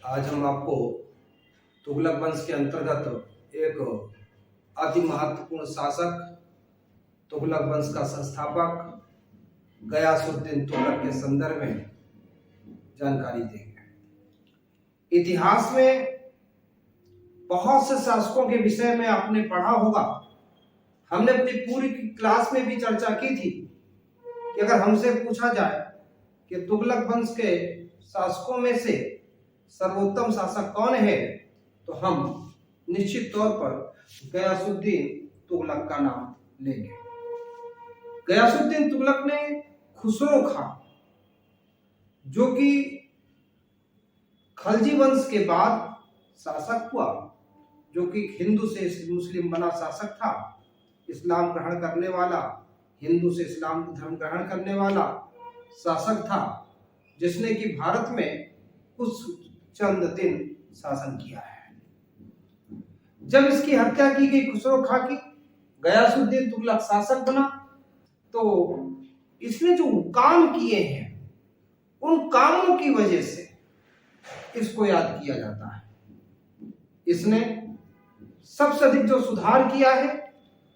आज हम आपको तुगलक वंश के अंतर्गत एक अति महत्वपूर्ण शासक, तुगलक वंश का संस्थापक गयासुद्दीन तुगलक के संदर्भ में जानकारी देंगे। इतिहास में बहुत से शासकों के विषय में आपने पढ़ा होगा। हमने अपनी पूरी क्लास में भी चर्चा की थी कि अगर हमसे पूछा जाए कि तुगलक वंश के शासकों में से सर्वोत्तम शासक कौन है, तो हम निश्चित तौर पर गयासुद्दीन तुगलक का नाम लेंगे। गयासुद्दीन तुगलक ने खुसरो खां, जो कि खलजी वंश के बाद शासक हुआ, जो कि हिंदू से मुस्लिम बना शासक था, इस्लाम ग्रहण करने वाला, हिंदू से इस्लाम धर्म ग्रहण करने वाला शासक था, जिसने कि भारत में कुछ चंद दिन शासन किया है। जब इसकी हत्या की गई खुसरो खां की, गयासुद्दीन तुगलक शासक बना, तो इसने जो काम किए हैं उन कामों की वजह से इसको याद किया जाता है। इसने सबसे अधिक जो सुधार किया है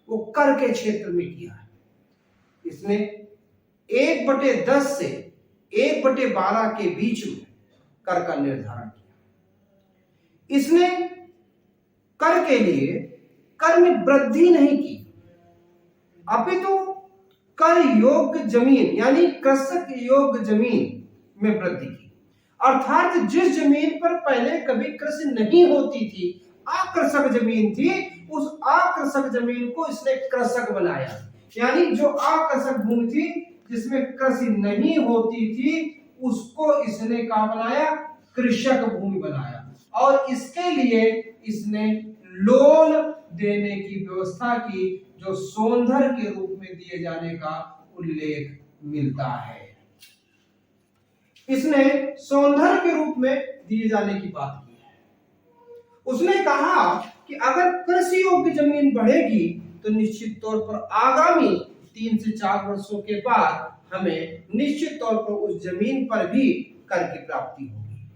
वो कर के क्षेत्र में किया है। इसने 1/10 से 1/12 के बीच में कर का निर्धारण किया। इसने कर के लिए कर में वृद्धि नहीं की, अपितु कर योग्य जमीन यानी कृषक योग्य जमीन में वृद्धि की। अर्थात जिस जमीन पर पहले कभी कृषि नहीं होती थी, आकृषक जमीन थी, उस आकृषक जमीन को इसने कृषक बनाया। यानी जो आकृषक भूमि थी जिसमें कृषि नहीं होती थी, उसको इसने क्या बनाया? कृषक भूमि बनाया। और इसके लिए इसने लोन देने की व्यवस्था की, जो सोंधर के रूप में दिए जाने का उल्लेख मिलता है। इसने सोंधर के रूप में दिए जाने की बात की है। उसने कहा कि अगर कृषि योग्य जमीन बढ़ेगी तो निश्चित तौर पर आगामी 3 से 4 वर्षों के बाद हमें निश्चित तौर पर उस जमीन पर भी कर की प्राप्ति होगी।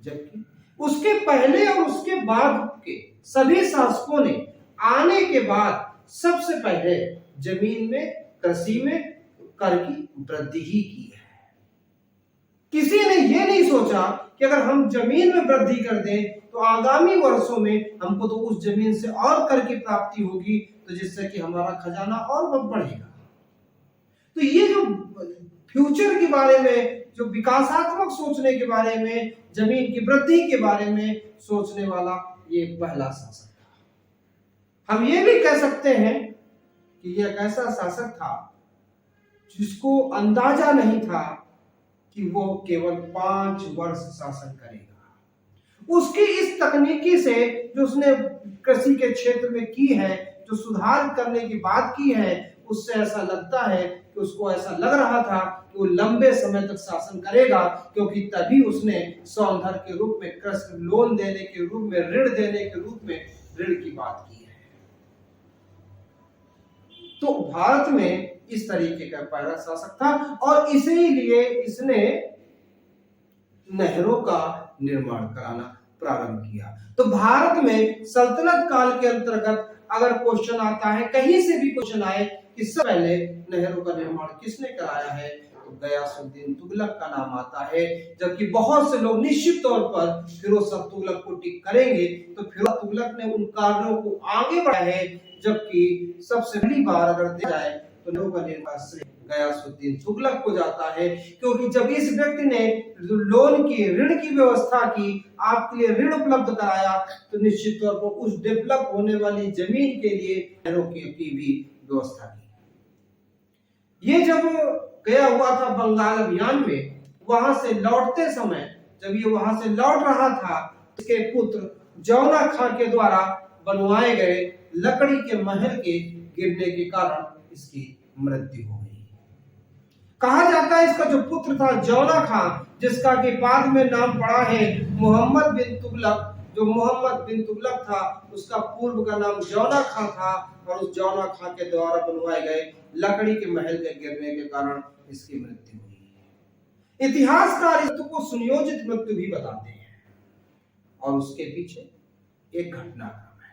जबकि उसके पहले और उसके बाद के सभी शासकों ने आने के बाद सबसे पहले जमीन में, कृषि में कर की वृद्धि ही की है। किसी ने यह नहीं सोचा कि अगर हम जमीन में वृद्धि कर दें तो आगामी वर्षों में हमको तो उस जमीन से और कर की प्राप्ति होगी, तो जिससे कि हमारा खजाना और बढ़ेगा। तो ये जो फ्यूचर के बारे में, जो विकासात्मक सोचने के बारे में, जमीन की वृद्धि के बारे में सोचने वाला ये पहला शासक था। हम ये भी कह सकते हैं कि यह एक ऐसा शासक था जिसको अंदाजा नहीं था कि वो केवल 5 वर्ष शासन करेगा। उसकी इस तकनीकी से जो उसने कृषि के क्षेत्र में की है, जो सुधार करने की बात की है, उससे ऐसा लगता है कि उसको ऐसा लग रहा था कि वो लंबे समय तक शासन करेगा, क्योंकि तभी उसने सौंधर के रूप में, कृषि लोन देने के रूप में, ऋण देने के रूप में ऋण की बात की है। तो भारत में इस तरीके का पहला शासक था और इसीलिए इसने नहरों का निर्माण कराना प्रारंभ किया। तो भारत में सल्तनत काल के अंतर्गत अगर क्वेश्चन आता है, कहीं से भी क्वेश्चन आए कि सबसे पहले नहरों का निर्माण किसने कराया है, तो गयासुद्दीन तुगलक का नाम आता है। जबकि बहुत से लोग निश्चित तौर पर फिरोज शाह तुगलक को टिक करेंगे, तो फिरोज तुगलक ने उन कार्यों को आगे बढ़ाया है। जबकि सबसे पहली बार अगर देखा जाए तो नहरों का निर्माण श्रेय गयासुद्दीन तुगलक को जाता है, क्योंकि जब इस व्यक्ति ने लोन की, ऋण की व्यवस्था की, आपके लिए ऋण उपलब्ध कराया, तो निश्चित तौर पर उस डेवलप होने वाली जमीन के लिए नहरों की भी व्यवस्था की। ये जब गया हुआ था बंगाल अभियान में, वहां से लौटते समय, जब ये वहां से लौट रहा था, इसके पुत्र जौना खां के द्वारा बनवाए गए लकड़ी के महल के गिरने के कारण इसकी मृत्यु हो गई। कहा जाता है इसका जो पुत्र था जौना खां, जिसका के बाद में नाम पड़ा है मोहम्मद बिन तुगलक, जो मोहम्मद बिन तुगलक था उसका पूर्व का नाम जौना खां था, और उस जौना खां के द्वारा बनवाए गए लकड़ी के महल के गिरने के कारण इसकी मृत्यु हुई। इतिहासकार इसको सुनियोजित मृत्यु भी बताते हैं। और उसके पीछे एक घटनाक्रम है।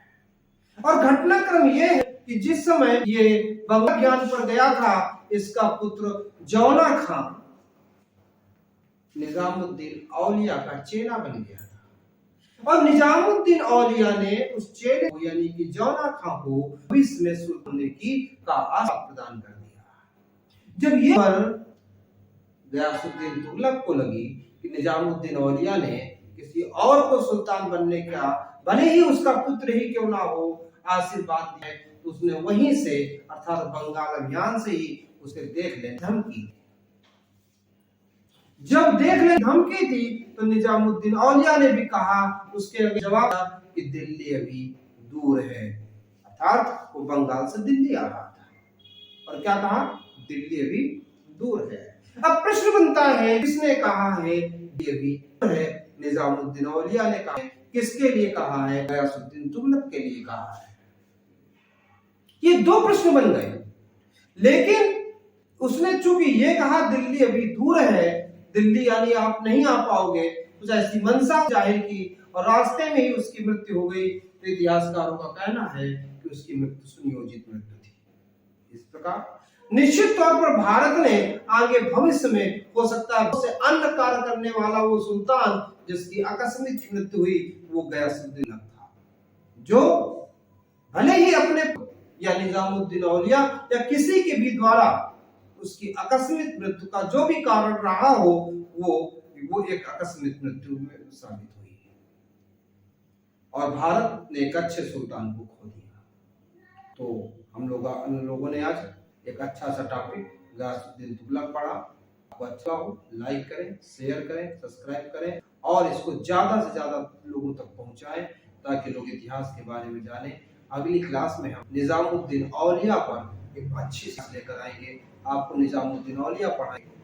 और घटनाक्रम ये है कि जिस समय ये बंगला ज्ञान पर गया था, इसका पुत्र जौना खां निजामुद्दीन औलिया का चेला बन गया था। और निजामुद्दीन औलिया ने उस चेले को यानी कि जौना खां को भविष्य में सुल्तान होने की का आशा प्रदान कर दिया। जब ये पर गयासुद्दीन तुगलक को लगी कि निजामुद्दीन औलिया ने किसी और को सुल्तान बनने का, भले ही उसका पुत्र ही क्यों ना हो, आशीर्वाद दिया, तो उसने वहीं से अर्थात बंगाल अभियान से ही उसे देख ले धमकी। जब देख ले धमकी थी तो निजामुद्दीन औलिया ने भी कहा, उसके जवाब कि दिल्ली अभी दूर है, अर्थात वो बंगाल से दिल्ली आ रहा था और क्या कहा, दिल्ली अभी दूर है। अब प्रश्न बनता है, किसने कहा है ये अभी दूर है? निजामुद्दीन औलिया ने कहा। किसके लिए कहा है? गयासुद्दीन तुगलक के लिए कहा है। ये दो प्रश्न बन गए, लेकिन उसने चूंकि ये कहा दिल्ली अभी दूर है, दिल्ली यानी आप नहीं आ पाओगे, कुछ ऐसी मंशा जाहिर की और रास्ते में ही उसकी मृत्यु हो गई। तो इतिहासकारों का कहना है कि उसकी मृत्यु सुनियोजित मृत्यु थी। इस प्रकार निश्चित तौर पर भारत ने आगे भविष्य में हो सकता है उससे अन्य कार्य करने वाला वो सुल्तान जिसकी आकस्मिक मृत्यु हुई, वो गयासुद्दीन था, जो भले ही अपने या निजामुद्दीन औलिया या किसी के भी द्वारा उसकी आकस्मिक मृत्यु का जो भी कारण रहा हो, वो एक आकस्मिक मृत्यु में साबित हुई और भारत ने एक अच्छे सुल्तान को खो दिया। तो हम लोगों ने आज एक अच्छा सा टॉपिक गयासुद्दीन तुगलक पढ़ा। आपको अच्छा हो, लाइक करें, शेयर करें, सब्सक्राइब करें और इसको ज्यादा से ज्यादा लोगों तक पहुंचाएं ताकि लोग इतिहास के बारे में जानें। अगली क्लास में हम निजामुद्दीन औलिया पर एक अच्छी चीज लेकर आएंगे, आपको निजामुद्दीन औलिया पढ़ाएंगे।